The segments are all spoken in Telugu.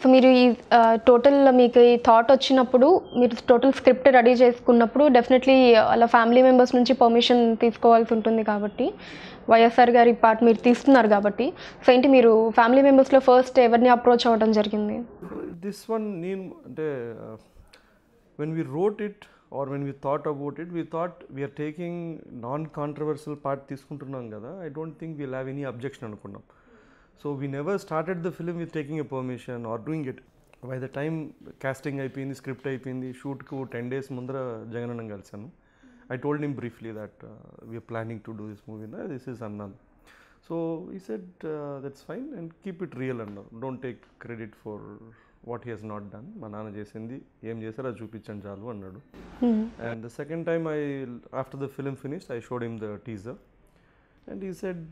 సో మీరు ఈ టోటల్ మీకు ఈ థాట్ వచ్చినప్పుడు మీరు టోటల్ స్క్రిప్ట్ రెడీ చేసుకున్నప్పుడు డెఫినెట్లీ అలా ఫ్యామిలీ మెంబర్స్ నుంచి పర్మిషన్ తీసుకోవాల్సి ఉంటుంది కాబట్టి వైఎస్ఆర్ గారి పార్ట్ మీరు తీస్తున్నారు కాబట్టి సో ఏంటి మీరు ఫ్యామిలీ మెంబర్స్లో ఫస్ట్ ఎవరిని అప్రోచ్ అవ్వడం జరిగింది? దిస్ వన్ నేను అంటే when we wrote it or when we thought about it, we thought we are taking non-controversial part తీసుకుంటున్నాం కదా, I don't think we'll have any objection అనుకున్నాం. So we never started the film with taking a permission or doing it. By the time casting అయిపోయింది, స్క్రిప్ట్ అయిపోయింది, షూట్కు 10 days ముందర Jagananna కలిసాను. I told him briefly that we are planning to do this movie. This is Anand. So he said that's fine and keep it real and don't take credit for what he has not done. మా నాన్న చేసింది ఏం చేశారో అది చూపించండి చాలు అన్నాడు. And the second time after the film finished, I showed him the teaser and he said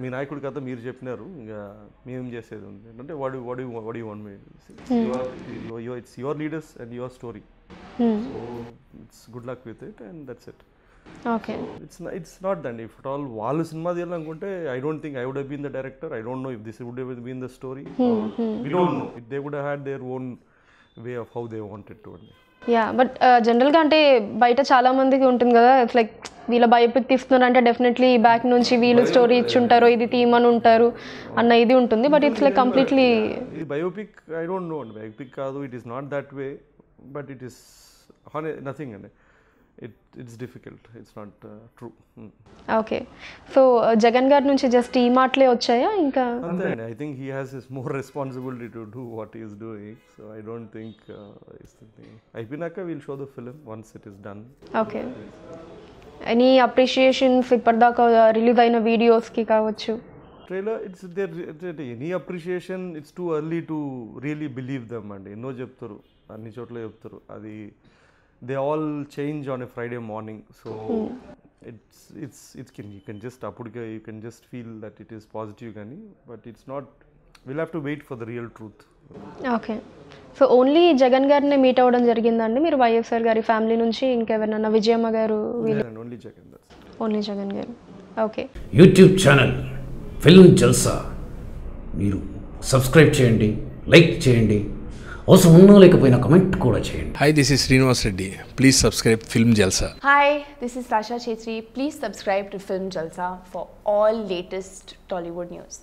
మీ నాయకుడి కథ మీరు చెప్పినారు, ఇంకా మేమేం చేసేది ఉంది అంటే what do you want me? It's your leaders and your story. So it's good luck with it and that's it. Okay. So it's not that if at all వాళ్ళు cinema తీయాలనుకుంటే I don't think I would have been the director. I don't know if this would have been the story. We don't know. They would have had their own way of how they wanted to. Yeah but జనరల్గా అంటే బయట చాలా మందికి ఉంటుంది కదా, ఇట్స్ లైక్ వీళ్ళ బయోపిక్ తీస్తున్నారు అంటే డెఫినెట్లీ బ్యాక్ నుంచి వీళ్ళు స్టోరీ ఇచ్చుంటారు, ఇది తీయమని ఉంటారు అన్న ఇది ఉంటుంది. But it's like completely biopic I don't know అండి, బయోపిక్ కాదు, it is not that way, but it is nothing అండి. It's difficult. It's not true. Okay. So Jagan గారి నుంచి జస్ట్ ఈ మాటలే వచ్చాయా ఇంకా? అంతే అండి. I think he has his more responsibility to do what he is doing. So I don't think it's the thing. అయిపోయినాక we'll show the film once it is done. Okay. Any appreciations ఇప్పటిదాకా రిలీజ్ అయిన వీడియోస్కి కావచ్చు? Trailer it's there any appreciation, it's too early to really believe them అండి. ఎన్నో చెప్తారు, అన్ని చోట్ల చెప్తారు, అది they all change on a Friday morning. So you can just feel that it is positive gani, but it's not. We'll have to wait for the real truth. Okay. So only Jagan గారిని మీట్ అవ్వడం జరిగిందండి మీరు వైఎస్ఆర్ గారి ఫ్యామిలీ నుంచి ఇంకెవరన్నా? విజయమ్మ గారు? ఓన్లీ జగన్. ఓన్లీ జగన్ గారు. ఓకే. యూట్యూబ్ ఛానల్ ఫిల్మ్ జల్సా మీరు సబ్స్క్రైబ్ చేయండి, లైక్ చేయండి, అవసరం ఉన్నా లేకపోయినా కమెంట్ కూడా చేయండి. Hi, this is Srinivas Reddy. Please subscribe Film Jalsa. Hi, this is Sasha Chetri. Please subscribe to Film Jalsa for all latest Tollywood news.